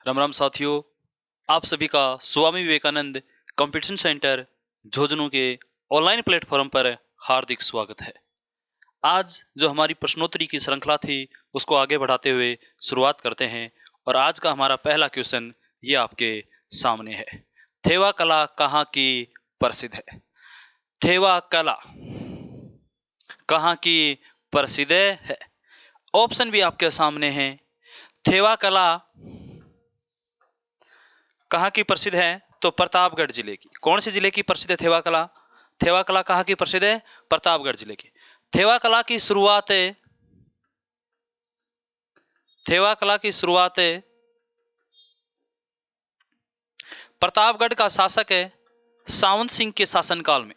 राम राम साथियों, आप सभी का स्वामी विवेकानंद कंपटीशन सेंटर झुंझुनू के ऑनलाइन प्लेटफॉर्म पर हार्दिक स्वागत है। आज जो हमारी प्रश्नोत्तरी की श्रृंखला थी उसको आगे बढ़ाते हुए शुरुआत करते हैं और आज का हमारा पहला क्वेश्चन ये आपके सामने है। थेवा कला कहाँ की प्रसिद्ध है? थेवा कला कहाँ की प्रसिद्ध है? ऑप्शन भी आपके सामने है। थेवा कला कहाँ की प्रसिद्ध है? तो प्रतापगढ़ जिले की। कौन से जिले की प्रसिद्ध है थेवा कला? थेवा कला कहाँ की प्रसिद्ध है? प्रतापगढ़ जिले की। थेवा कला की शुरुआत प्रतापगढ़ का शासक है सावंत सिंह के शासनकाल में।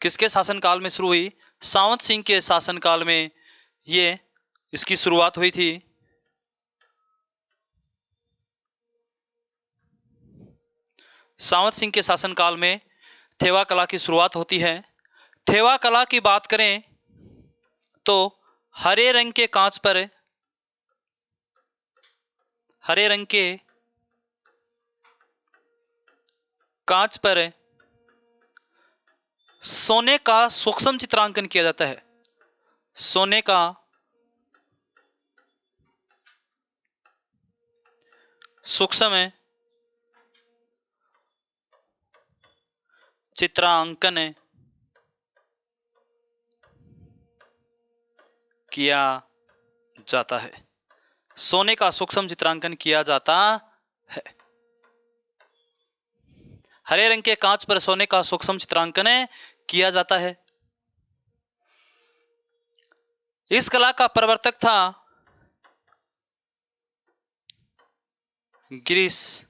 किसके शासनकाल में शुरू हुई? सावंत सिंह के शासनकाल में ये इसकी शुरुआत हुई थी। सावंत सिंह के शासनकाल में थेवा कला की शुरुआत होती है। थेवा कला की बात करें तो हरे रंग के कांच पर सोने का सूक्ष्म चित्रांकन किया जाता है। सोने का सूक्ष्म चित्रांकन किया जाता है। सोने का सूक्ष्म चित्रांकन किया जाता है। हरे रंग के कांच पर सोने का सूक्ष्म चित्रांकन किया जाता है। इस कला का प्रवर्तक था गिरीश।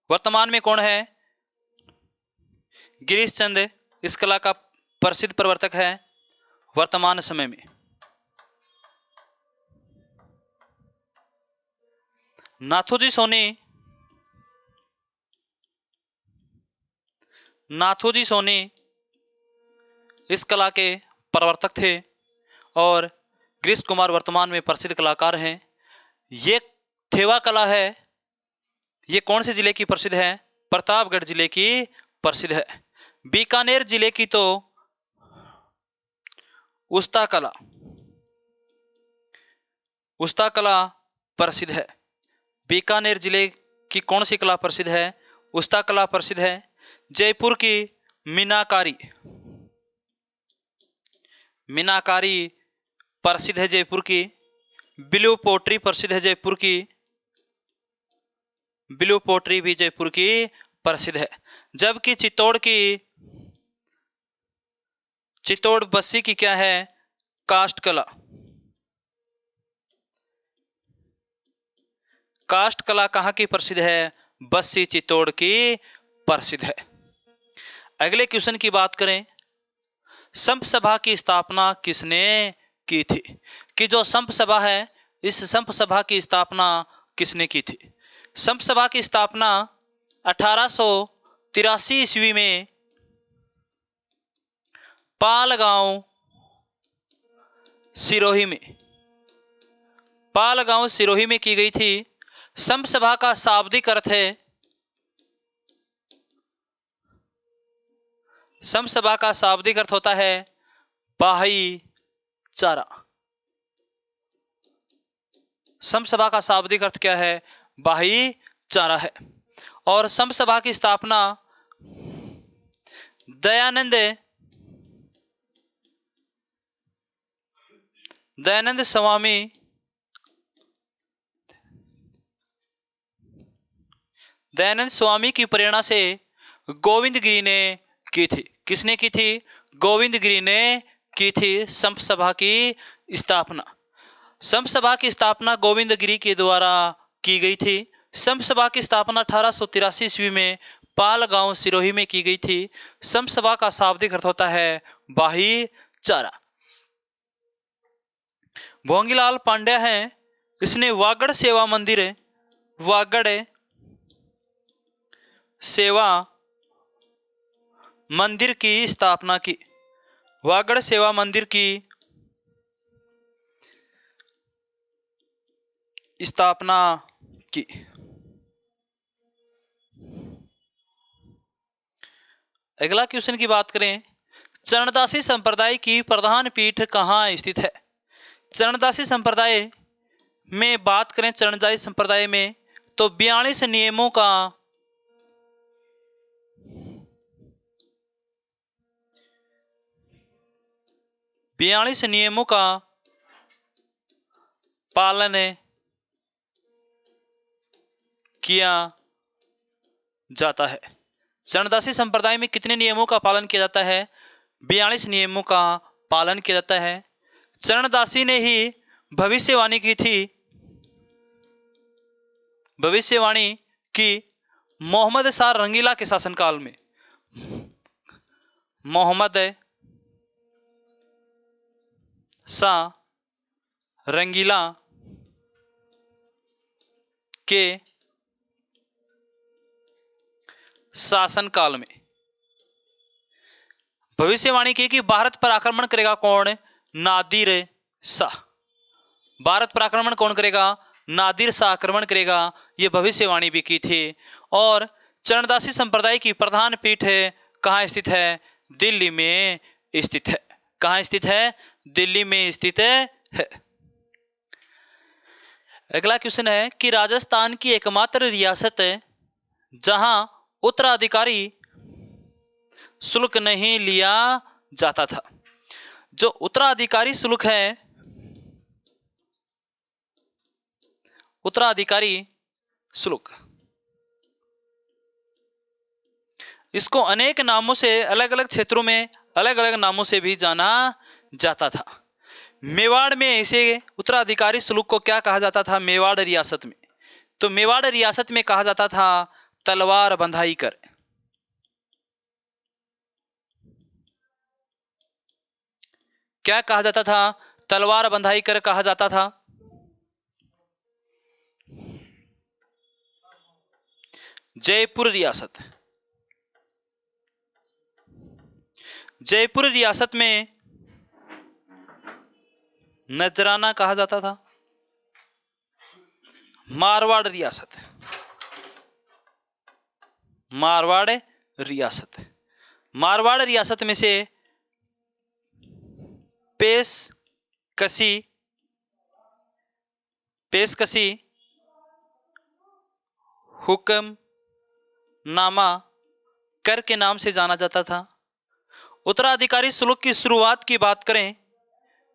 वर्तमान में कौन है? गिरीश चंद इस कला का प्रसिद्ध प्रवर्तक है वर्तमान समय में। नाथूजी सोनी इस कला के प्रवर्तक थे और गिरीश कुमार वर्तमान में प्रसिद्ध कलाकार हैं। ये थेवा कला है, ये कौन से जिले की प्रसिद्ध है? प्रतापगढ़ जिले की प्रसिद्ध है। बीकानेर जिले की तो उस्ता कला प्रसिद्ध है। बीकानेर जिले की कौन सी कला प्रसिद्ध है? उस्ता कला प्रसिद्ध है। जयपुर की मीनाकारी प्रसिद्ध है जयपुर की। ब्लू पोट्री प्रसिद्ध है जयपुर की। ब्लू पोट्री भी जयपुर की प्रसिद्ध है। जबकि चित्तौड़ बस्सी की क्या है? काष्ठ कला कहाँ की प्रसिद्ध है? बस्सी चित्तौड़ की प्रसिद्ध है। अगले क्वेश्चन की बात करें, संप सभा की स्थापना किसने की थी? कि जो संप सभा है, इस संप सभा की स्थापना किसने की थी? संप सभा की स्थापना 1883 ईस्वी में पालगांव सिरोही में की गई थी। संप सभा का शाब्दिक अर्थ है होता है भाईचारा। संप सभा का शाब्दिक अर्थ क्या है? भाईचारा है। और संप सभा की स्थापना दयानंद स्वामी की प्रेरणा से गोविंद गिरी ने की थी। किसने की थी? गोविंद गिरी ने की थी संप सभा की स्थापना। संप सभा की स्थापना गोविंद गिरी के द्वारा की गई थी। संप सभा की स्थापना 1883 ईस्वी में पालगांव सिरोही में की गई थी। संप सभा का शाब्दिक अर्थ होता है भाईचारा। भोंगीलाल पांड्या है, इसने वागड़ सेवा मंदिर की स्थापना की। वागड़ सेवा मंदिर की स्थापना की। अगला क्वेश्चन की बात करें, चरणदासी संप्रदाय की प्रधान पीठ कहाँ स्थित है? चरणदासी संप्रदाय में बात करें, चरणदासी संप्रदाय में तो 42 नियमों का पालन किया जाता है। चरणदासी संप्रदाय में कितने नियमों का पालन किया जाता है? 42 नियमों का पालन किया जाता है। चरणदासी ने ही भविष्यवाणी की थी, भविष्यवाणी की मोहम्मद शाह रंगीला के शासनकाल में। मोहम्मद शाह रंगीला के शासनकाल में भविष्यवाणी की कि भारत पर आक्रमण करेगा कौन? नादिर शाह। भारत पर आक्रमण कौन करेगा? नादिर शाह आक्रमण करेगा, यह भविष्यवाणी भी की थी। और चरणदासी संप्रदाय की प्रधान पीठ कहाँ स्थित है? दिल्ली में स्थित है। कहाँ स्थित है? दिल्ली में स्थित है। अगला क्वेश्चन है कि राजस्थान की एकमात्र रियासत जहां उत्तराधिकारी शुल्क नहीं लिया जाता था। जो उत्तराधिकारी शुल्क है, उत्तराधिकारी शुल्क, इसको अनेक नामों से, अलग अलग क्षेत्रों में अलग अलग नामों से भी जाना जाता था। मेवाड़ में इसे उत्तराधिकारी शुल्क को क्या कहा जाता था? मेवाड़ रियासत में, तो मेवाड़ रियासत में कहा जाता था तलवार बंधाई कर। क्या कहा जाता था? तलवार बंधाई कर कहा जाता था। जयपुर रियासत, जयपुर रियासत में नजराना कहा जाता था। मारवाड़ रियासत, मारवाड़ रियासत, मारवाड़ रियासत में से पेशकशी, पेशकशी, हुक्मनामा कर के नाम से जाना जाता था। उत्तराधिकारी शुल्क की शुरुआत की बात करें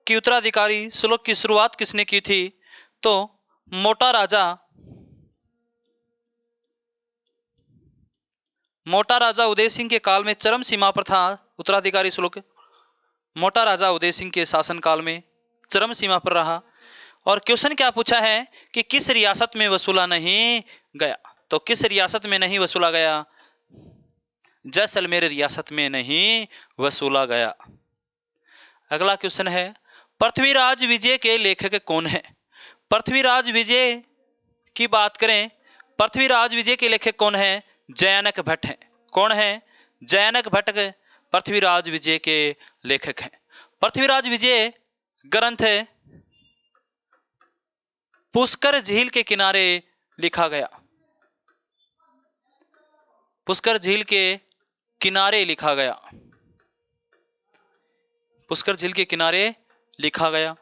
कि उत्तराधिकारी शुल्क की शुरुआत किसने की थी, तो मोटा राजा उदय सिंह के काल में चरम सीमा पर था उत्तराधिकारी शुल्क। मोटा राजा उदय सिंह के शासनकाल में चरम सीमा पर रहा। और क्वेश्चन क्या पूछा है कि किस रियासत में वसूला नहीं गया? तो किस रियासत में नहीं वसूला गया? जैसलमेर रियासत में नहीं वसूला गया। अगला क्वेश्चन है, पृथ्वीराज विजय के लेखक कौन है? पृथ्वीराज विजय की बात करें, पृथ्वीराज विजय के लेखक कौन है? जयानक भट्ट हैं। कौन है? जयानक भट्ट पृथ्वीराज विजय के लेखक हैं। पृथ्वीराज विजय ग्रंथ पुष्कर झील के किनारे लिखा गया। पुष्कर झील के किनारे लिखा गया। पुष्कर झील के किनारे लिखा गया।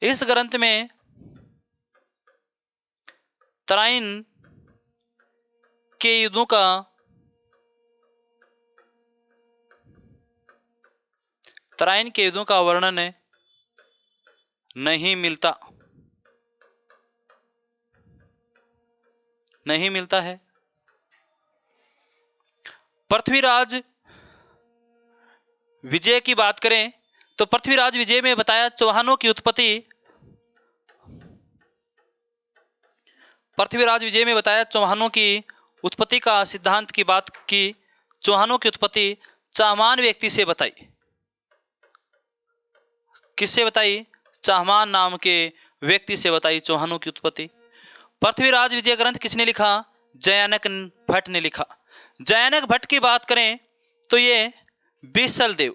इस ग्रंथ में तराइन के युद्धों का वर्णन नहीं मिलता है। पृथ्वीराज विजय की बात करें तो पृथ्वीराज विजय में बताया चौहानों की उत्पत्ति, पृथ्वीराज विजय में बताया चौहानों की उत्पत्ति का सिद्धांत की बात की। चौहानों की उत्पत्ति चाहमान व्यक्ति से बताई। किससे बताई? चाहमान नाम के व्यक्ति से बताई चौहानों की उत्पत्ति। पृथ्वीराज विजय ग्रंथ किसने लिखा? जयानक भट्ट ने लिखा। जयानक भट्ट की बात करें तो ये बीसलदेव,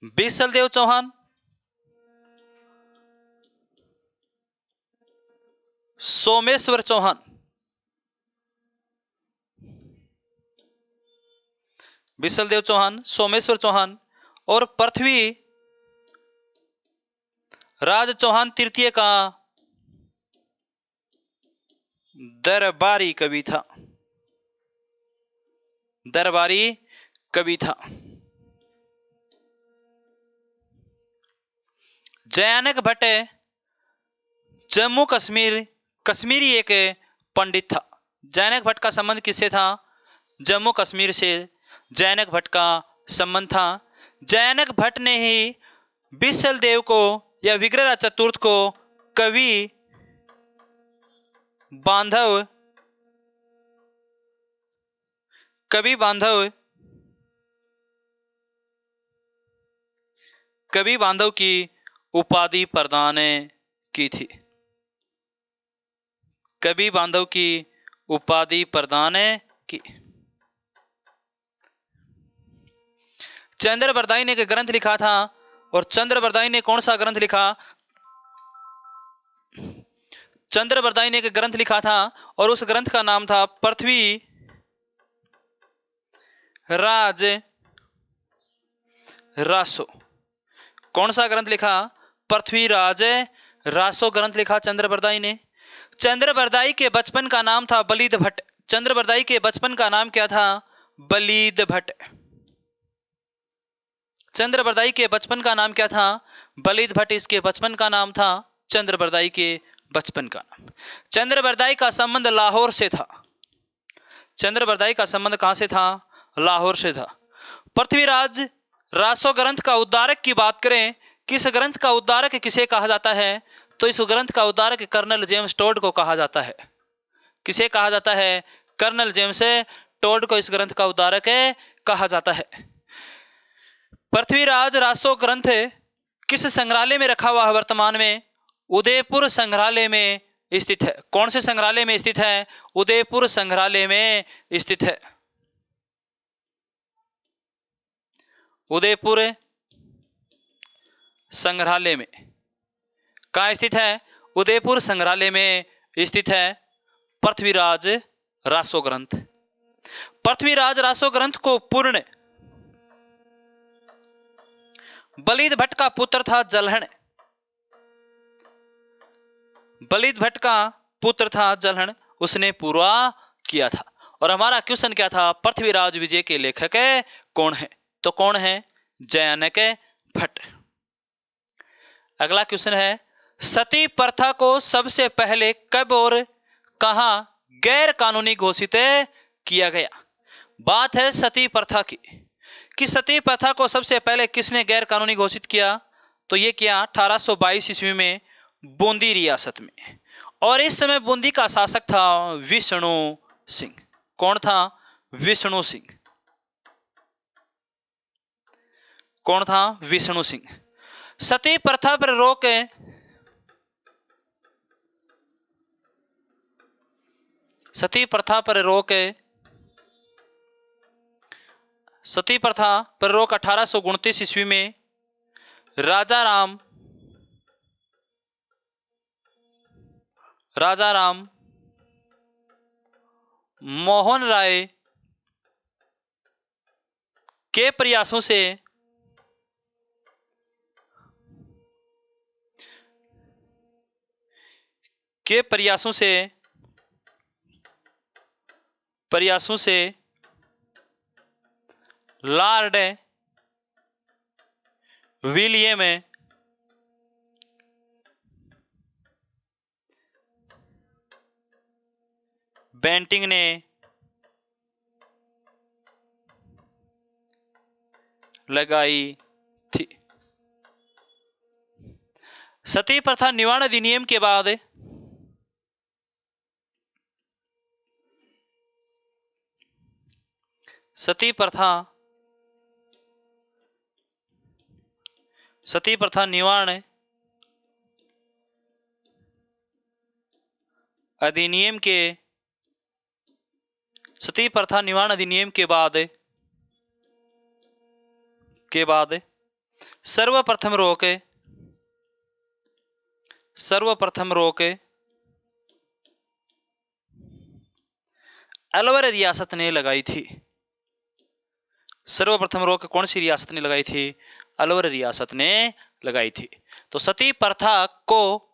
बिसलदेव चौहान, सोमेश्वर चौहान, बिसलदेव चौहान, सोमेश्वर चौहान और पृथ्वी राज चौहान तृतीय का दरबारी कवि था। दरबारी कवि था। जयानक भट्ट जम्मू कश्मीरी एक पंडित था। जयानक भट्ट का संबंध किससे था? जम्मू कश्मीर से जयानक भट्ट का संबंध था। जयानक भट्ट ने ही बिसलदेव को या विग्रहराज चतुर्थ को कवि बांधव की उपाधि प्रदान की थी। कवि बांधव की उपाधि प्रदान की। चंद्रबरदाई ने एक ग्रंथ लिखा था, और चंद्रबरदाई ने कौन सा ग्रंथ लिखा? चंद्रबरदाई ने एक ग्रंथ लिखा था और उस ग्रंथ का नाम था पृथ्वी राज रासो। कौन सा ग्रंथ लिखा? पृथ्वीराज रासो ग्रंथ लिखा चंद्रबरदाई ने। चंद्रबरदाई के बचपन का नाम था बलीद भट्ट। चंद्रबरदाई के बचपन का नाम क्या था? बलीद भट्ट। चंद्रबरदाई के बचपन का नाम क्या था? बलीद भट्ट। इसके बचपन का नाम था चंद्रबरदाई के बचपन का नाम। चंद्रबरदाई का संबंध लाहौर से था। चंद्रबरदाई का संबंध कहां से था? लाहौर से था। पृथ्वीराज रासो ग्रंथ का उद्धारक की बात करें, किस ग्रंथ का उद्धारक किसे कहा जाता है? तो इस ग्रंथ का उद्धारक कर्नल जेम्स टोड को कहा जाता है। किसे कहा जाता है? कर्नल जेम्स टोड को इस ग्रंथ का उद्धारक कहा जाता है। पृथ्वीराज रासो ग्रंथ किस संग्रहालय में रखा हुआ है? वर्तमान में उदयपुर संग्रहालय में स्थित है। कौन से संग्रहालय में स्थित है? उदयपुर संग्रहालय में स्थित है। उदयपुर संग्रहालय में कहाँ स्थित है? उदयपुर संग्रहालय में स्थित है पृथ्वीराज रासो ग्रंथ। पृथ्वीराज रासो ग्रंथ को पूर्ण बलीद भट्ट का पुत्र था जलहण। बलीद भट्ट का पुत्र था जलहण, उसने पूरा किया था। और हमारा क्वेश्चन क्या था? पृथ्वीराज विजय के लेखक कौन है? तो कौन है? जयानक भट्ट। अगला क्वेश्चन है, सती प्रथा को सबसे पहले कब और कहां गैर कानूनी घोषित किया गया? बात है सती प्रथा की कि सती प्रथा को सबसे पहले किसने गैर कानूनी घोषित किया? तो ये किया 1822 ईस्वी में बूंदी रियासत में। और इस समय बूंदी का शासक था विष्णु सिंह। कौन था? विष्णु सिंह। कौन था? विष्णु सिंह। सती प्रथा पर रोक सती प्रथा पर रोक 1829 ईस्वी में राजा राम मोहन राय के प्रयासों से लॉर्ड विलियम बेंटिंग ने लगाई थी। सती प्रथा निवारण अधिनियम के बाद सती प्रथा निवारण अधिनियम के बाद सर्वप्रथम रोक अलवर रियासत ने लगाई थी। सर्वप्रथम रोक कौन सी रियासत ने लगाई थी? अलवर रियासत ने लगाई थी। तो सती प्रथा को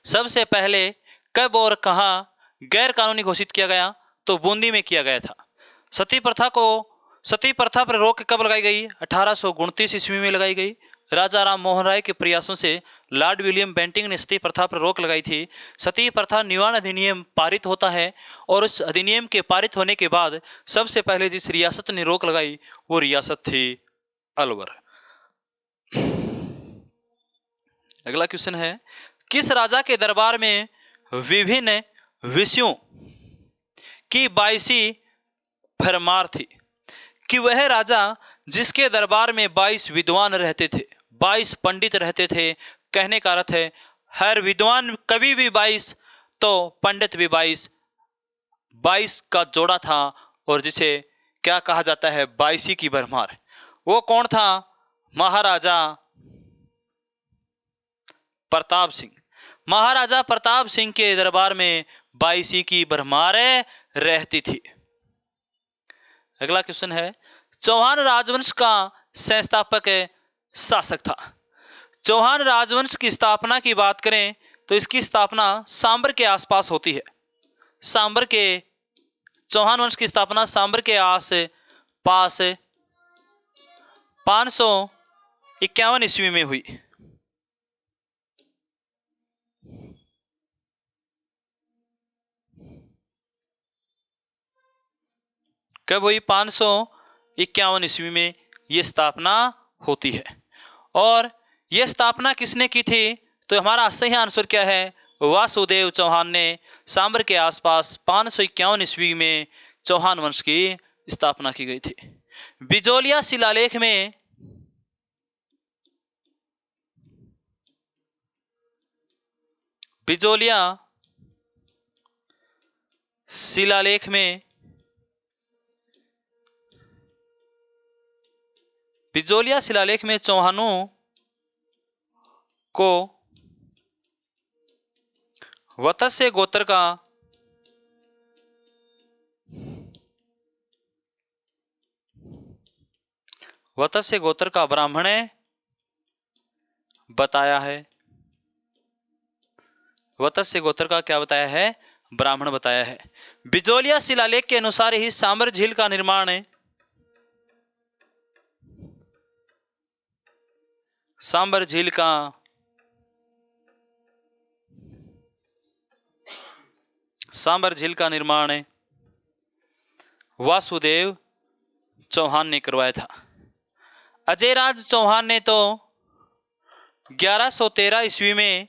सबसे पहले कब और कहां गैर कानूनी घोषित किया गया? तो बूंदी में किया गया था। सती प्रथा पर रोक कब लगाई गई? 1829 ईस्वी में लगाई गई। राजा राम मोहन राय के प्रयासों से लॉर्ड विलियम बेंटिंग ने सती प्रथा पर रोक लगाई थी। सती प्रथा निवारण अधिनियम पारित होता है और उस अधिनियम के पारित होने के बाद सबसे पहले जिस रियासत ने रोक लगाई वो रियासत थी अलवर। अगला क्वेश्चन है, किस राजा के दरबार में विभिन्न विषयों की 22 भरमार थी? कि वह राजा जिसके दरबार में 22 विद्वान रहते थे, 22 पंडित रहते थे। कहने का अर्थ है हर विद्वान कवि भी 22 तो पंडित भी 22 का जोड़ा था और जिसे क्या कहा जाता है? 22 की भरमार। वो कौन था? महाराजा प्रताप सिंह। महाराजा प्रताप सिंह के दरबार में 22 की भरमार रहती थी। अगला क्वेश्चन है, चौहान राजवंश का संस्थापक शासक था। चौहान राजवंश की स्थापना की बात करें तो इसकी स्थापना सांबर के आसपास होती है। चौहान वंश की स्थापना सांबर के आस पास 551 ईस्वी में हुई। कब हुई? 551 ईस्वी में यह स्थापना होती है। और यह स्थापना किसने की थी? तो हमारा सही आंसर क्या है? वासुदेव चौहान ने सांबर के आसपास 551 ईस्वी में चौहान वंश की स्थापना की गई थी। बिजोलिया शिलालेख में चौहानों को वत्स्य गोत्र का ब्राह्मण बताया है। वत्स्य गोत्र का क्या बताया है? ब्राह्मण बताया है। बिजोलिया शिलालेख के अनुसार ही सांबर झील का निर्माण वासुदेव चौहान ने करवाया था। अजयराज चौहान ने तो 1113 ईस्वी में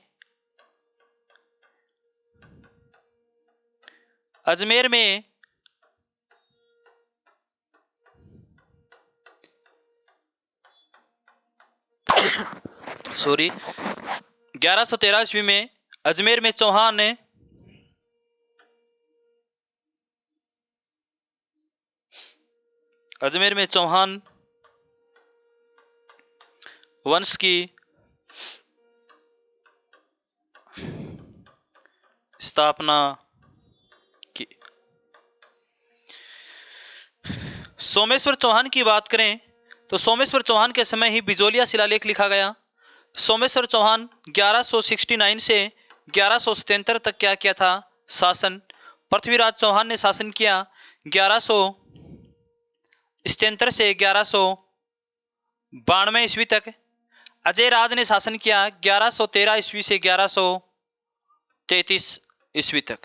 अजमेर में सॉरी 1113 ईस्वी में अजमेर में चौहान वंश की स्थापना की। सोमेश्वर चौहान की बात करें तो सोमेश्वर चौहान के समय ही बिजोलिया शिलालेख लिखा गया। सोमेश्वर चौहान 1169 से 1177 तक क्या किया था? शासन। पृथ्वीराज चौहान ने शासन किया 1177 से 1192 ईस्वी तक। अजय राज ने शासन किया 1113 ईस्वी से 1133 ईस्वी तक।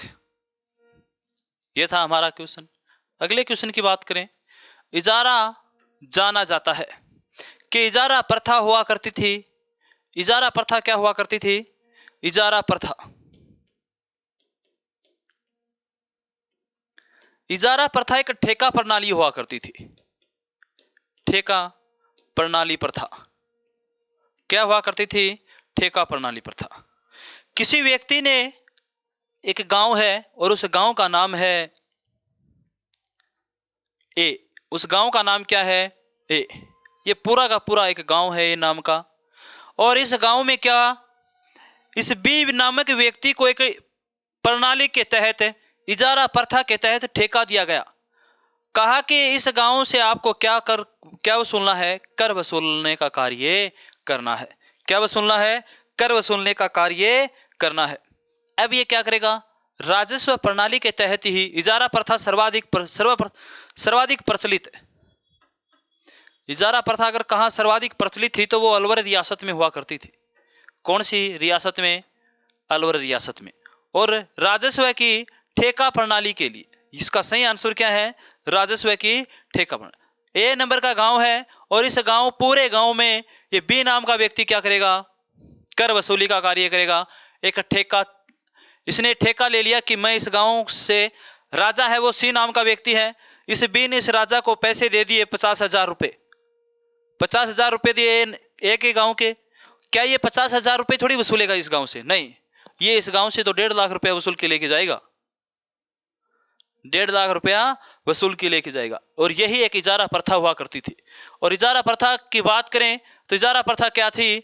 यह था हमारा क्वेश्चन। अगले क्वेश्चन की बात करें, इजारा जाना जाता है कि इजारा प्रथा हुआ करती थी। इजारा प्रथा क्या हुआ करती थी? इजारा प्रथा एक ठेका प्रणाली हुआ करती थी। ठेका प्रणाली प्रथा क्या हुआ करती थी? ठेका प्रणाली प्रथा। किसी व्यक्ति ने एक गांव है और उस गांव का नाम है ए। उस गांव का नाम क्या है? ए। ये पूरा का पूरा एक गांव है ये नाम का। और इस गांव में क्या, इस बी नामक व्यक्ति को एक प्रणाली के तहत, इजारा प्रथा के तहत ठेका दिया गया। कहा कि इस गांव से आपको क्या वसूलना है, कर वसूलने का कार्य करना है। क्या वसूलना है, कर वसूलने का कार्य करना है। अब ये क्या करेगा, राजस्व प्रणाली के तहत ही इजारा प्रथा सर्वाधिक प्रचलित है। इजारा प्रथा अगर कहाँ सर्वाधिक प्रचलित थी तो वो अलवर रियासत में हुआ करती थी। कौन सी रियासत में, अलवर रियासत में। और राजस्व की ठेका प्रणाली के लिए, इसका सही आंसर क्या है, राजस्व की ठेका प्रणाली। ए नंबर का गांव है और इस गांव, पूरे गांव में ये बी नाम का व्यक्ति क्या करेगा, कर वसूली का कार्य करेगा। एक ठेका, इसने ठेका ले लिया कि मैं इस गांव से, राजा है वो सी नाम का व्यक्ति है, इस बी ने इस राजा को पैसे दे दिए 50,000 रुपये। 50,000 रुपये दिए एक ही गांव के। क्या ये 50,000 रुपये थोड़ी वसूलेगा इस गांव से, नहीं, ये इस गांव से तो 1.5 लाख रुपया वसूल के लेके जाएगा, 1.5 लाख रुपया वसूल के लेके जाएगा। और यही एक इजारा प्रथा हुआ करती थी। और इजारा प्रथा की बात करें तो इजारा प्रथा क्या थी,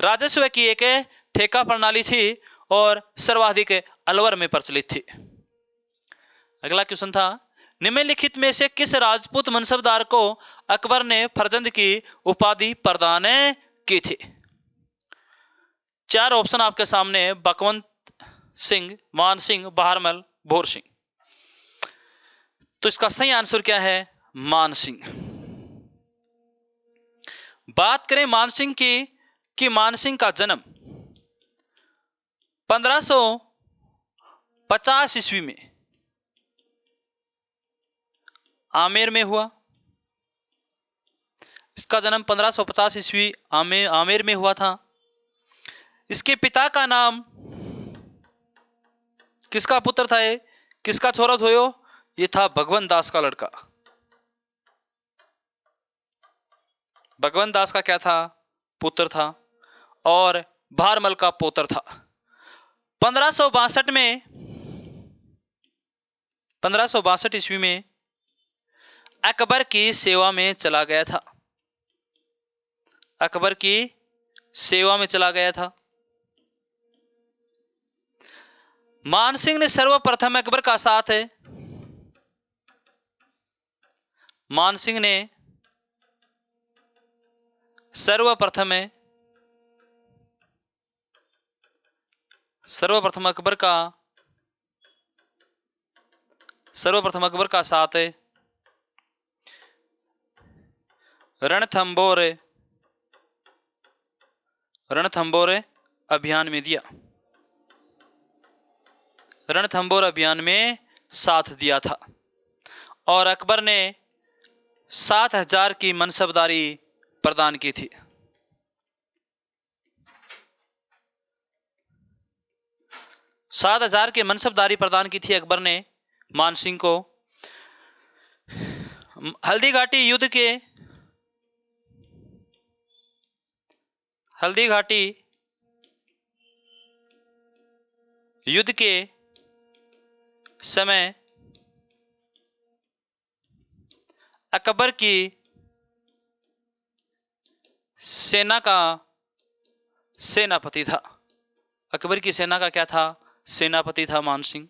राजस्व की एक ठेका प्रणाली थी और सर्वाधिक अलवर में प्रचलित थी। अगला क्वेश्चन था, निम्नलिखित में से किस राजपूत मनसबदार को अकबर ने फरजंद की उपाधि प्रदान की थी। 4 ऑप्शन आपके सामने, बकवंत सिंह, मान सिंह, बहारमल, भोर सिंह। तो इसका सही आंसर क्या है, मान सिंह। बात करें मान सिंह की, कि मान सिंह का जन्म 1550 ईस्वी में आमेर में हुआ। इसका जन्म 1550 ईस्वी आमेर में हुआ था। इसके पिता का नाम, किसका पुत्र था ये, किसका छोरा था ये था भगवंत दास का लड़का। भगवंत दास का क्या था, पुत्र था, और भारमल का पोतर था। 1562 ईस्वी में अकबर की सेवा में चला गया था। अकबर की सेवा में चला गया था। मान सिंह ने सर्वप्रथम अकबर का साथ है, मान सिंह ने सर्वप्रथम अकबर का साथ है रणथंबोर अभियान में दिया। रणथंबोर अभियान में साथ दिया था। और अकबर ने 7,000 की मनसबदारी प्रदान की थी। 7,000 की मनसबदारी प्रदान की थी अकबर ने मान सिंह को। हल्दी घाटी युद्ध के समय अकबर की सेना का सेनापति था। अकबर की सेना का क्या था, सेनापति था मान सिंह।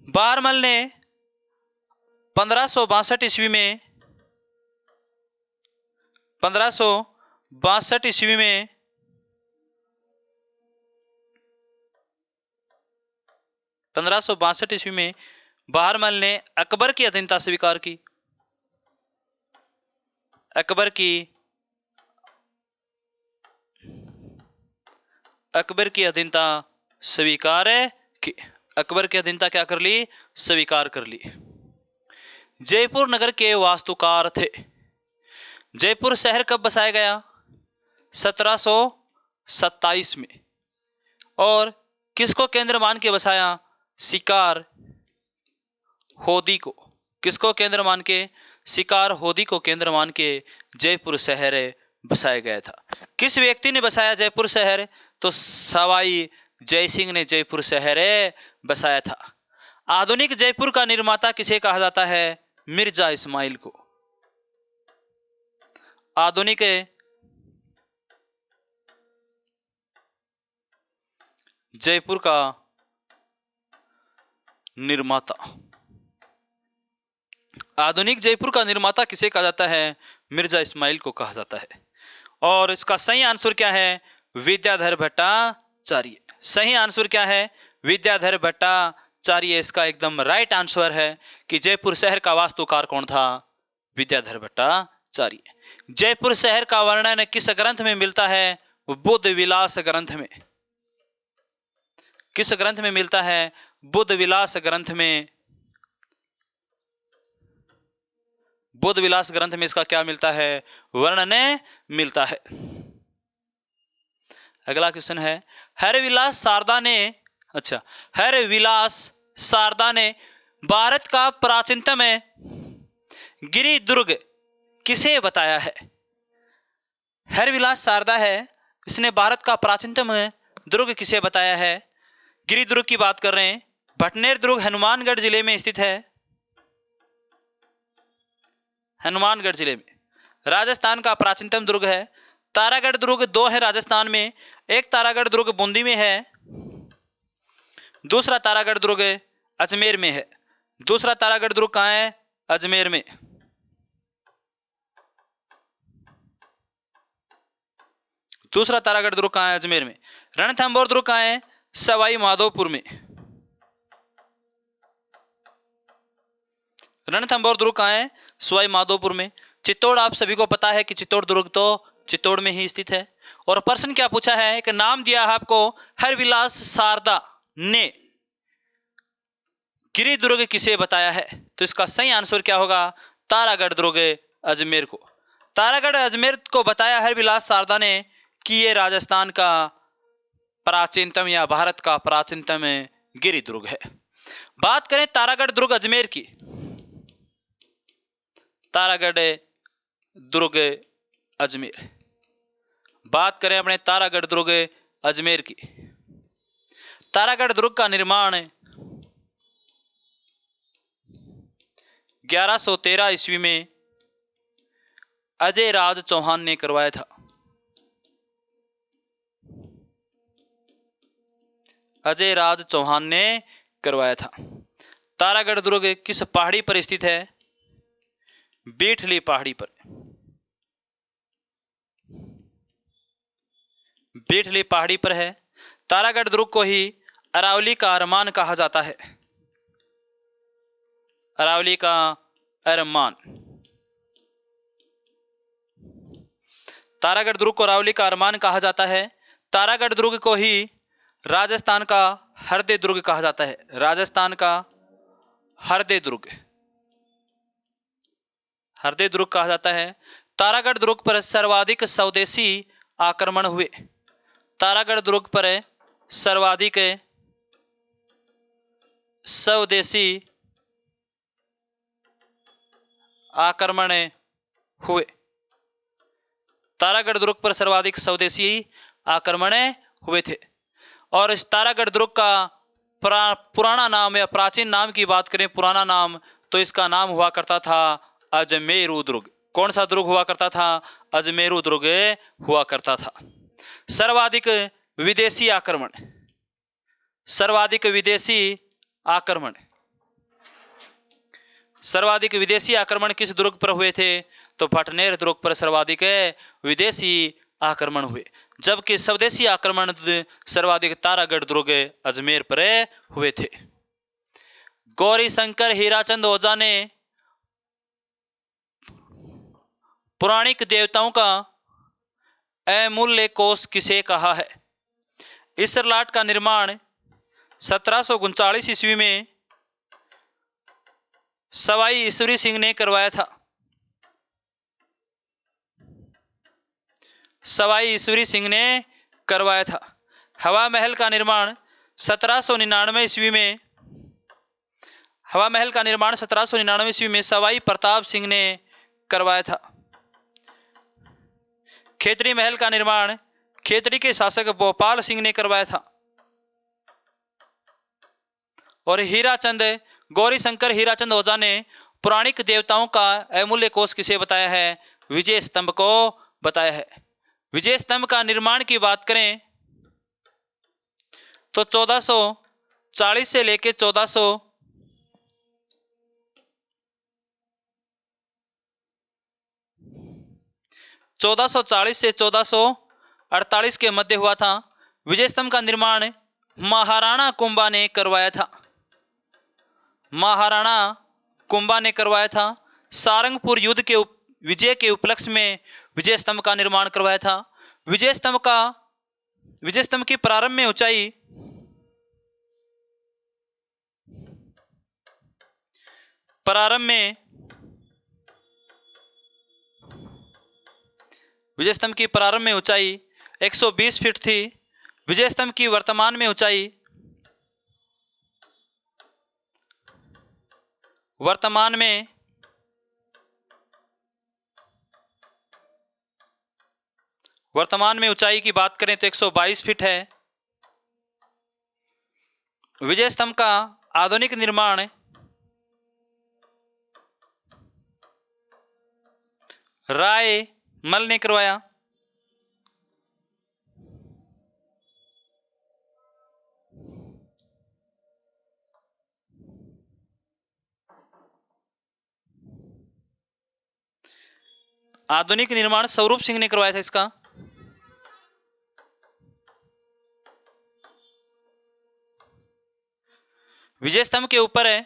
बहारमल ने 1562 ईस्वी में 1562 ईस्वी में बहारमल ने अकबर की अधीनता स्वीकार की। अकबर की अधीनता स्वीकार की। अकबर की अधीनता क्या कर ली, स्वीकार कर ली। जयपुर नगर के वास्तुकार थे। जयपुर शहर कब बसाया गया, 1727 में। और किसको केंद्र मान के बसाया, शिकार होदी को। किसको केंद्र मान के, शिकार होदी को केंद्र मान के जयपुर शहर बसाया गया था। किस व्यक्ति ने बसाया जयपुर शहर, तो सवाई जय सिंह ने जयपुर शहर बसाया था। आधुनिक जयपुर का निर्माता किसे कहा जाता है, मिर्जा इस्माइल को। आधुनिक जयपुर का निर्माता। आधुनिक जयपुर का निर्माता किसे कहा जाता है? मिर्जा इस्माइल को कहा जाता है। और इसका सही आंसर क्या है? विद्याधर भट्टाचार्य। सही आंसर क्या है? विद्याधर भट्टाचार्य इसका एकदम राइट आंसर है कि जयपुर शहर का वास्तुकार कौन था? विद्याधर भट्टाचार्य। जयपुर शहर का वर्णन किस ग्रंथ में मिलता है? बुद्ध विलास ग्रंथ में। किस ग्रंथ में मिलता है? बुद्ध विलास ग्रंथ में। बुद्ध विलास ग्रंथ में इसका क्या मिलता है? वर्णन मिलता है। अगला क्वेश्चन है, हरविलास शारदा ने भारत का प्राचीनतम गिरि दुर्ग किसे बताया है? हरविलास शारदा है, इसने भारत का प्राचीनतम दुर्ग किसे बताया है? गिरि दुर्ग की बात कर रहे हैं। भटनेर दुर्ग हनुमानगढ़ जिले में स्थित है। हनुमानगढ़ जिले में। राजस्थान का प्राचीनतम दुर्ग है। तारागढ़ दुर्ग 2 है राजस्थान में। एक तारागढ़ दुर्ग बूंदी में है, दूसरा तारागढ़ दुर्ग अजमेर में है। दूसरा तारागढ़ दुर्ग कहाँ है? अजमेर में। दूसरा तारागढ़ दुर्ग कहाँ है? अजमेर में। रणथंभौर दुर्ग कहाँ है? सवाई माधोपुर में। रणथंभौर दुर्ग कहाँ है? सवाई माधोपुर में। चित्तौड़ आप सभी को पता है कि चित्तौड़ दुर्ग तो चित्तौड़ में ही स्थित है। और प्रश्न क्या पूछा है कि नाम दिया है आपको, हरविलास शारदा ने गिरि दुर्ग किसे बताया है? तो इसका सही आंसर क्या होगा? तारागढ़ दुर्ग अजमेर को। तारागढ़ अजमेर को बताया हरविलास शारदा ने कि ये राजस्थान का प्राचीनतम या भारत का प्राचीनतम गिरि दुर्ग है। बात करें तारागढ़ दुर्ग अजमेर की। तारागढ़ दुर्ग अजमेर। बात करें अपने तारागढ़ दुर्ग अजमेर की। तारागढ़ दुर्ग का निर्माण 1113 ईस्वी में अजय राज चौहान ने करवाया था। अजय राज चौहान ने करवाया था। तारागढ़ दुर्ग किस पहाड़ी पर स्थित है? बेठली पहाड़ी पर। बेठली पहाड़ी पर है। तारागढ़ दुर्ग को ही अरावली का अरमान कहा जाता है। अरावली का अरमान। तारागढ़ दुर्ग को अरावली का अरमान कहा जाता है। तारागढ़ दुर्ग को ही राजस्थान का हृदय दुर्ग कहा जाता है। राजस्थान का हृदय दुर्ग, हृदय दुर्ग कहा जाता है। तारागढ़ दुर्ग पर सर्वाधिक स्वदेशी आक्रमण हुए। तारागढ़ दुर्ग पर सर्वाधिक स्वदेशी आक्रमण हुए। तारागढ़ दुर्ग पर सर्वाधिक स्वदेशी आक्रमण हुए थे। और इस तारागढ़ दुर्ग का पुराना नाम या प्राचीन नाम की बात करें, पुराना नाम, तो इसका नाम हुआ करता था अजमेरू दुर्ग। कौन सा दुर्ग हुआ करता था? अजमेरू दुर्ग हुआ करता था। सर्वाधिक विदेशी आक्रमण, सर्वाधिक विदेशी आक्रमण, सर्वाधिक विदेशी आक्रमण किस दुर्ग पर हुए थे? तो भटनेर दुर्ग पर सर्वाधिक विदेशी आक्रमण हुए। जबकि स्वदेशी आक्रमण सर्वाधिक तारागढ़ दुर्ग अजमेर पर हुए थे। गौरी शंकर हीराचंद ओझा ने पौराणिक देवताओं का अमूल्य कोष किसे कहा है? इसरलाट का निर्माण 1739 ईस्वी में सवाई ईश्वरी सिंह ने करवाया था। सवाई ईश्वरी सिंह ने करवाया था। हवा महल का निर्माण 1799 ईस्वी में, हवा महल का निर्माण 1799 ईस्वी में सवाई प्रताप सिंह ने करवाया था। खेतड़ी महल का निर्माण खेतड़ी के शासक भोपाल सिंह ने करवाया था। और हीराचंद, गौरी शंकर हीराचंद ओझा ने पौराणिक देवताओं का अमूल्य कोष किसे बताया है? विजय स्तंभ को बताया है। विजय स्तंभ का निर्माण की बात करें तो 1440 से लेकर 1440 से 1448 के मध्य हुआ था। विजय स्तंभ का निर्माण महाराणा कुंभा ने करवाया था। महाराणा कुंभा ने करवाया था। सारंगपुर युद्ध के विजय के उपलक्ष्य में विजय स्तंभ का निर्माण करवाया था। विजय स्तंभ की प्रारंभ में ऊंचाई विजय स्तंभ की प्रारंभ में ऊंचाई 120 फीट थी। विजय स्तंभ की वर्तमान में ऊंचाई की बात करें तो 122 फीट है। विजय स्तंभ का आधुनिक निर्माण राय मल ने करवाया। आधुनिक निर्माण स्वरूप सिंह ने करवाया था इसका। विजय स्तंभ के ऊपर है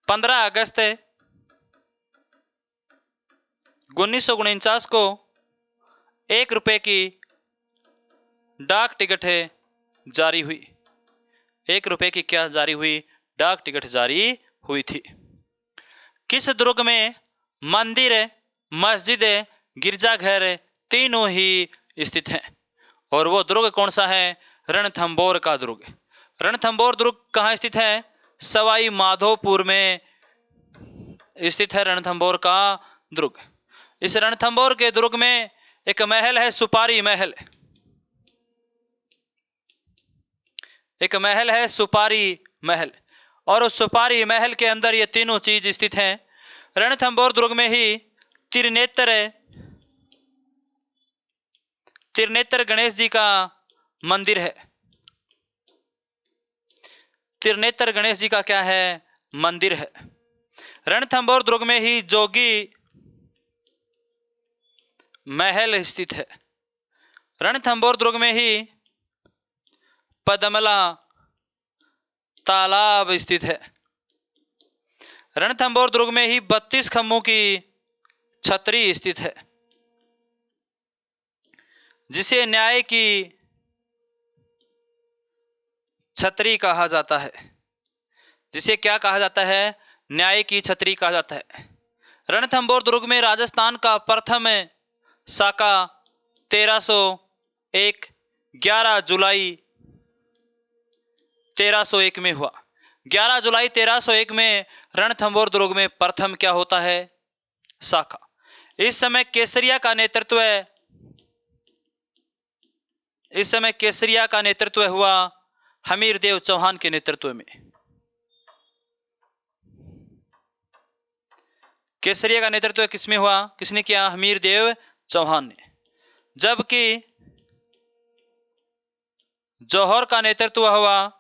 15 अगस्त 1949 को 1 रुपए की डाक टिकट जारी हुई। 1 रुपए की क्या जारी हुई? डाक टिकट जारी हुई थी। किस दुर्ग में मंदिर, मस्जिद, गिरजाघर तीनों ही स्थित हैं? और वो दुर्ग कौन सा है? रणथंभौर का दुर्ग। रणथंभौर दुर्ग कहाँ स्थित है? सवाई माधोपुर में स्थित है रणथंभौर का दुर्ग। इस रणथंभौर के दुर्ग में एक महल है, सुपारी महल। एक महल है सुपारी महल, और उस सुपारी महल के अंदर ये तीनों चीज स्थित हैं। रणथंभौर दुर्ग में ही त्रिनेत्र गणेश जी का मंदिर है। त्रिनेत्र गणेश जी का क्या है? मंदिर है। रणथंभौर दुर्ग में ही जोगी महल स्थित है। रणथंभौर दुर्ग में ही पद्मला तालाब स्थित है। रणथंभौर दुर्ग में ही 32 खंभों की छतरी स्थित है, जिसे न्याय की छतरी कहा जाता है। जिसे क्या कहा जाता है? न्याय की छतरी कहा जाता है। रणथंभौर दुर्ग में राजस्थान का प्रथम साका 1301 11 जुलाई 1301 में हुआ। 11 जुलाई 1301 में रणथंभौर दुर्ग में प्रथम क्या होता है? साका। इस समय केसरिया का नेतृत्व हुआ हमीरदेव चौहान के नेतृत्व में। केसरिया का नेतृत्व किसमें हुआ? किसने किया? हमीरदेव चौहान ने। जबकि जौहर का नेतृत्व हुआ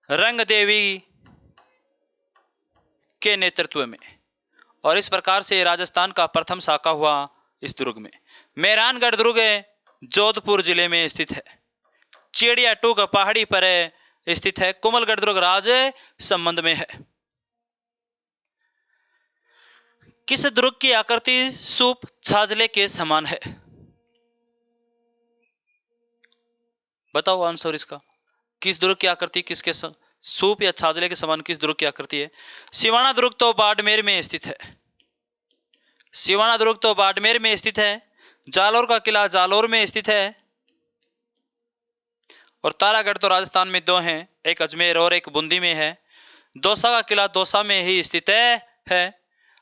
रंगदेवी के नेतृत्व में। और इस प्रकार से राजस्थान का प्रथम साका हुआ इस दुर्ग में। मेहरानगढ़ दुर्ग जोधपुर जिले में स्थित है। चिड़िया टूक पहाड़ी पर स्थित है। कोमलगढ़ दुर्ग राजसमंद में है। किस दुर्ग की आकृति सूप छाजले के समान है? बताओ आंसर इसका। किस दुर्ग की आकृति किसके सूप या छाजले के समान किस दुर्ग की आकृति है? सिवाना दुर्ग तो बाड़मेर में स्थित है। सिवाना दुर्ग तो बाड़मेर में स्थित है। जालोर का किला जालोर में स्थित है। और तारागढ़ तो राजस्थान में 2 हैं, एक अजमेर और एक बूंदी में है। दौसा का किला दौसा में ही स्थित है।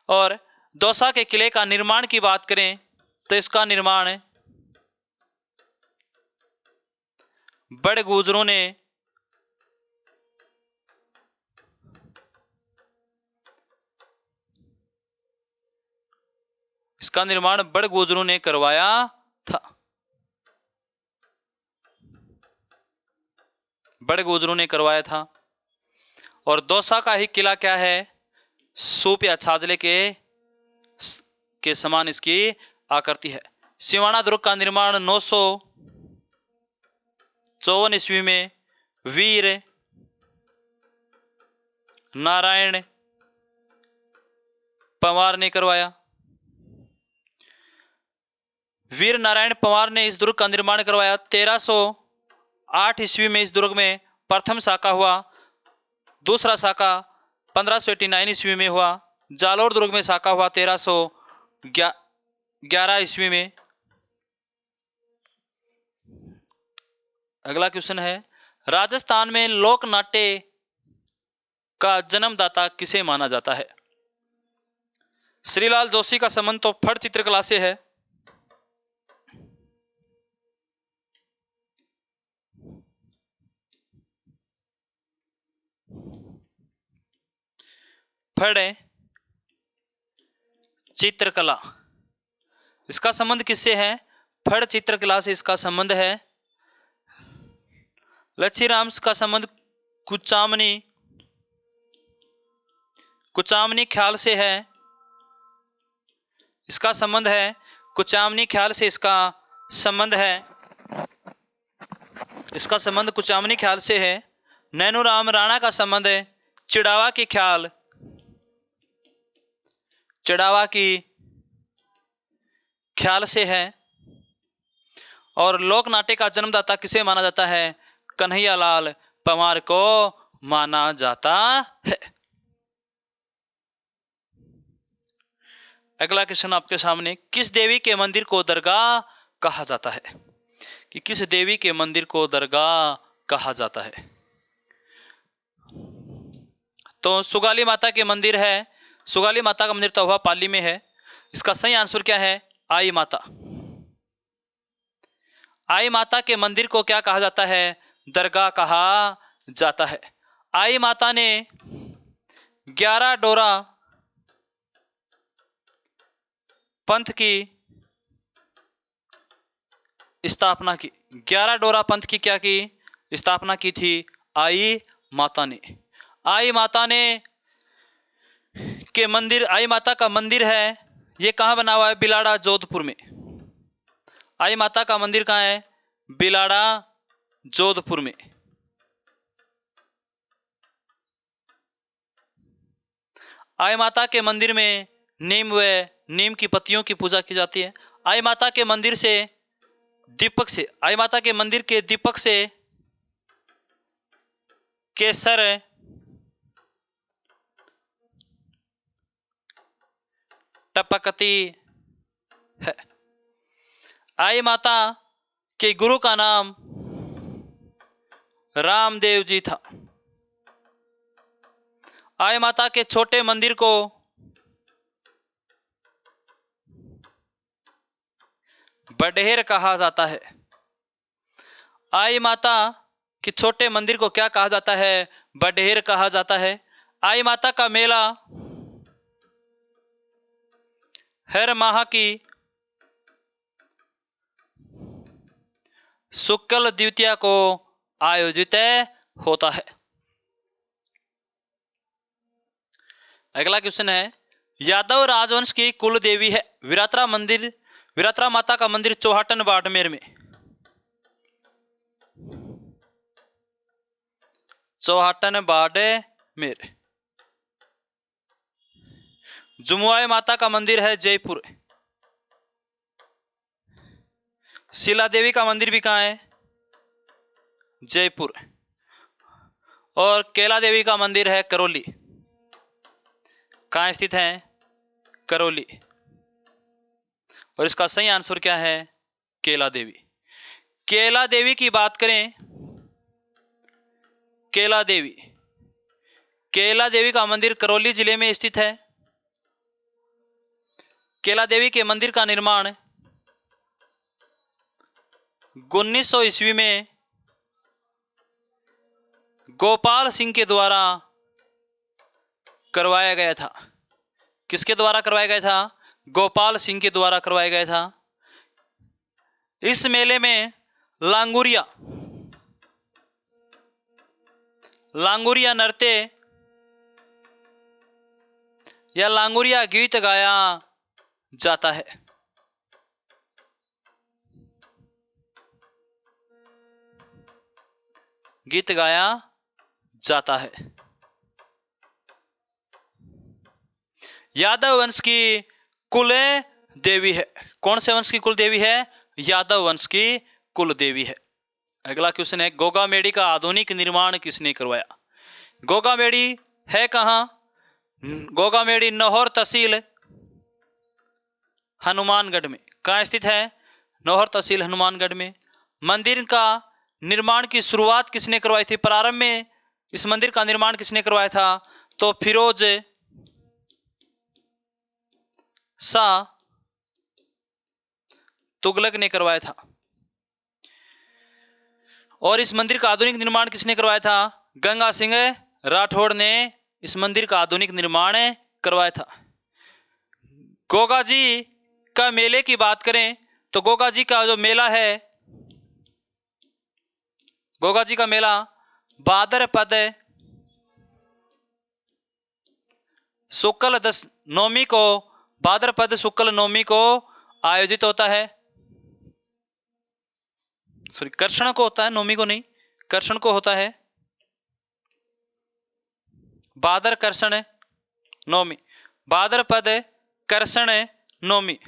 और दौसा के किले का निर्माण की बात करें तो इसका निर्माण बड़गुजरों ने इसका निर्माण बड़गुजरों ने करवाया था। बड़गुजरों ने करवाया था। और दौसा का ही किला क्या है? सूप या छाजले के समान इसकी आकृति है। सिवाना दुर्ग का निर्माण 954 ईस्वी में वीर नारायण पंवार ने करवाया। वीर नारायण पंवार ने इस दुर्ग का निर्माण करवाया। 1308 ईस्वी में इस दुर्ग में प्रथम साका हुआ। दूसरा साका 1589 ईस्वी में हुआ। जालोर दुर्ग में साका हुआ 1311 ईस्वी में। अगला क्वेश्चन है, राजस्थान में लोक नाट्य का जन्मदाता किसे माना जाता है? श्रीलाल जोशी का संबंध तो फट चित्रकला से है। फड़ चित्रकला, इसका संबंध किससे है? फड़ चित्रकला से इसका संबंध है। लच्छीराम का संबंध कुचामनी ख्याल से है। इसका संबंध है कुचामनी ख्याल से, इसका संबंध है, इसका संबंध कुचामनी ख्याल से है। नैनूराम राणा का संबंध है चिड़ावा की ख्याल से है। और लोक नाट्य का जन्मदाता किसे माना जाता है? कन्हैयालाल पंवार को माना जाता है। अगला क्वेश्चन आपके सामने, किस देवी के मंदिर को दरगाह कहा जाता है? कि किस देवी के मंदिर को दरगाह कहा जाता है? तो सुगाली माता के मंदिर है। सुगाली माता का मंदिर तो हुआ पाली में है। इसका सही आंसर क्या है? आई माता। आई माता के मंदिर को क्या कहा जाता है? दरगाह कहा जाता है। आई माता ने 11 डोरा पंथ की स्थापना की। 11 डोरा पंथ की क्या की? स्थापना की थी आई माता ने। आई माता ने के मंदिर, आई माता का मंदिर है, ये कहाँ बना हुआ है? बिलाड़ा जोधपुर में। आई माता का मंदिर कहाँ है? बिलाड़ा जोधपुर में। आई माता के मंदिर में नीम की पत्तियों की पूजा की जाती है। आई माता के मंदिर से दीपक से, आई माता के मंदिर के दीपक से केसर टपकती है। आई माता के गुरु का नाम रामदेव जी था। आई माता के छोटे मंदिर को बडेर कहा जाता है। आई माता के छोटे मंदिर को क्या कहा जाता है? बडेर कहा जाता है। आई माता का मेला हर माह की शुक्ल द्वितीया को आयोजित होता है। अगला क्वेश्चन है, यादव राजवंश की कुल देवी है। विरात्रा माता का मंदिर चौहाटन बाड़मेर में। चौहाटन बाड़मेर। जुमुआई माता का मंदिर है जयपुर। शिला देवी का मंदिर भी कहाँ है? जयपुर। और केला देवी का मंदिर है करौली। कहाँ स्थित है? करौली। और इसका सही आंसर क्या है? केला देवी। केला देवी की बात करें, केला देवी का मंदिर करौली जिले में स्थित है। केला देवी के मंदिर का निर्माण 1900 ईस्वी में गोपाल सिंह के द्वारा करवाया गया था। किसके द्वारा करवाया गया था? गोपाल सिंह के द्वारा करवाया गया था। इस मेले में लांगुरिया नृत्य या लांगुरिया गीत गाया जाता है। गीत गाया जाता है। यादव वंश की कुल देवी है। कौन से वंश की कुल देवी है? यादव वंश की कुल देवी है। अगला क्वेश्चन है, गोगामेड़ी का आधुनिक निर्माण किसने करवाया? गोगामेड़ी है कहाँ? गोगामेड़ी नौहर तहसील हनुमानगढ़ में। कहाँ स्थित है? नौहर तहसील हनुमानगढ़ में। मंदिर का निर्माण की शुरुआत किसने करवाई थी? प्रारंभ में इस मंदिर का निर्माण किसने करवाया था? तो फिरोज शाह तुगलक ने करवाया था। और इस मंदिर का आधुनिक निर्माण किसने करवाया था? गंगा सिंह राठौड़ ने इस मंदिर का आधुनिक निर्माण करवाया था। गोगा जी का मेले की बात करें तो गोगा जी का जो मेला है, गोगा जी का मेला भाद्रपद शुक्ल नवमी को, भाद्रपद शुक्ल नवमी को आयोजित होता है। सॉरी, कर्षण को होता है, नवमी को नहीं, कर्षण को होता है। भाद्र कर्षण नवमी, भाद्रपद कर्षण नवमी,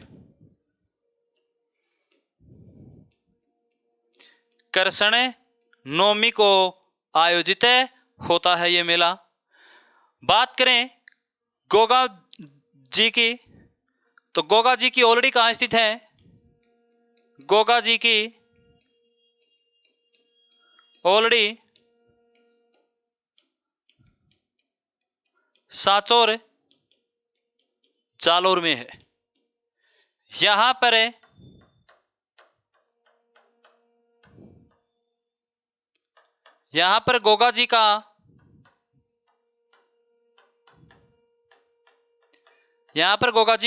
कर्षण नवमी को आयोजित होता है ये मेला। बात करें गोगा जी की, तो गोगा जी की ऑलरेडी कहाँ स्थित है? गोगा जी की ऑलरेडी सांचौर जालोर में है। यहां पर गोगा जी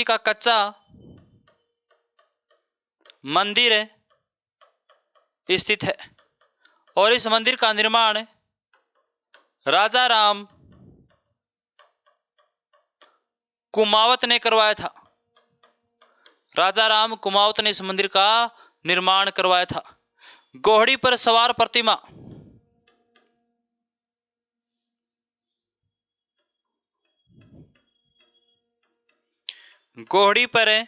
का कच्चा मंदिर स्थित है। और इस मंदिर का निर्माण राजा राम कुमावत ने करवाया था। राजा राम कुमावत ने इस मंदिर का निर्माण करवाया था। घोड़ी पर सवार प्रतिमा, घोड़ी पर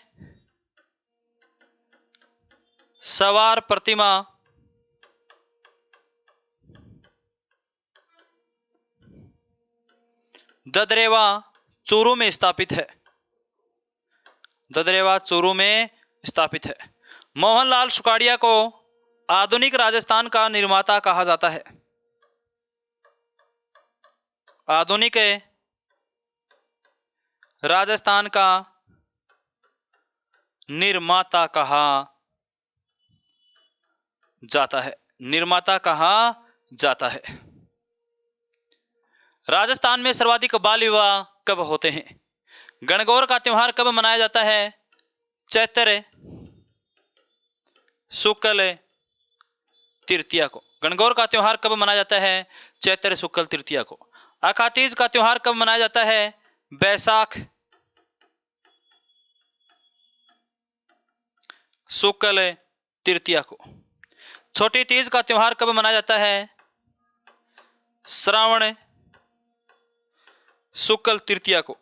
सवार प्रतिमा ददरेवा चूरू में स्थापित है। ददरेवा चूरू में स्थापित है। मोहनलाल सुखाड़िया को आधुनिक राजस्थान का निर्माता कहा जाता है। आधुनिक राजस्थान का निर्माता कहा जाता है। निर्माता कहा जाता है। राजस्थान में सर्वाधिक बाल विवाह कब होते हैं? गणगौर का त्योहार कब मनाया जाता है? चैत्र शुक्ल तृतीया को। गणगौर का त्योहार कब मनाया जाता है? चैत्र शुक्ल तृतीया को। अखातीज का त्योहार कब मनाया जाता है? बैसाख शुक्ल तृतीया को। छोटी तीज का त्योहार कब मनाया जाता है? श्रावण शुक्ल तृतीया को।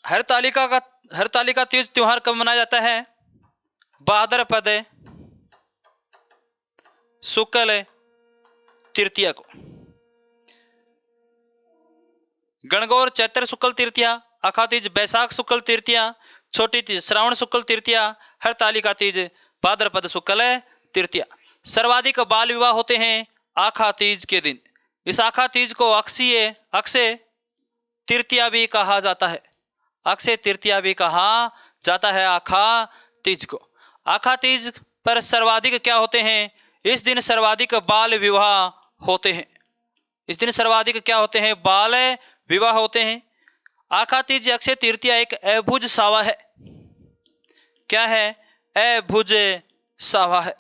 हरतालिका तीज त्योहार कब मनाया जाता है? भाद्रपद शुक्ल तृतीया को। गणगौर चैत्र शुक्ल तृतीया, अखातीज बैसाख शुक्ल तृतीया, छोटी तीज श्रावण शुक्ल तृतीया, हरतालिका तीज भाद्रपद शुक्ल तृतीया। सर्वाधिक बाल विवाह होते हैं आखा तीज के दिन। इस आखा तीज को अक्षय तृतीया भी कहा जाता है। अक्षय तृतीया भी कहा जाता है आखा तीज को। आखा तीज पर सर्वाधिक क्या होते हैं? इस दिन सर्वाधिक बाल विवाह होते हैं। इस दिन सर्वाधिक क्या होते हैं? बाल विवाह होते हैं। आखा तीज अक्षय तृतीया एक अभुज सावा है। क्या है? अभुज सावा है।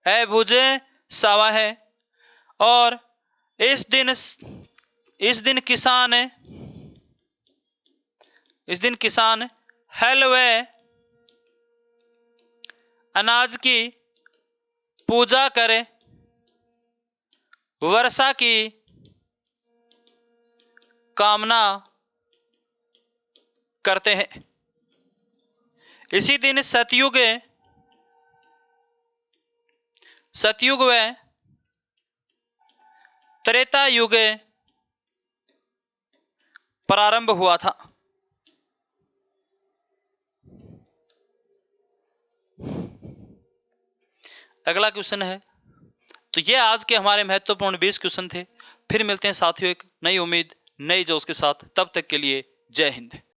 अभुज सावा है। और इस दिन किसान हल व अनाज की पूजा करे, वर्षा की कामना करते हैं। इसी दिन सतयुग व त्रेता युग प्रारंभ हुआ था। अगला क्वेश्चन है, तो ये आज के हमारे महत्वपूर्ण 20 क्वेश्चन थे। फिर मिलते हैं साथियों एक नई उम्मीद नई जोश के साथ। तब तक के लिए जय हिंद।